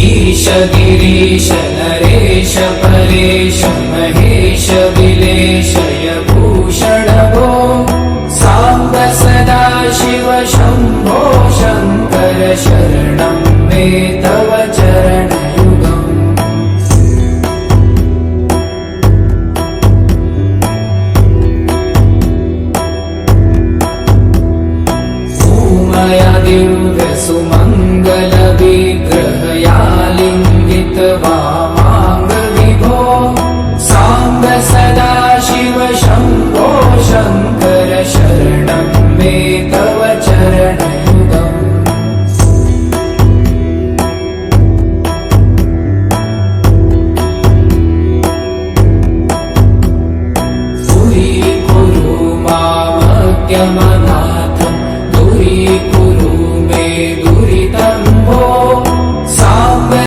ईश गिरीश नरेश परेश महेश विलेशय भूषण भो सांब सदा शिव शंभो शंकर शरणं मे तव चरणयुगम् मया दिव्य सुमंगल विग्रह या लिंगित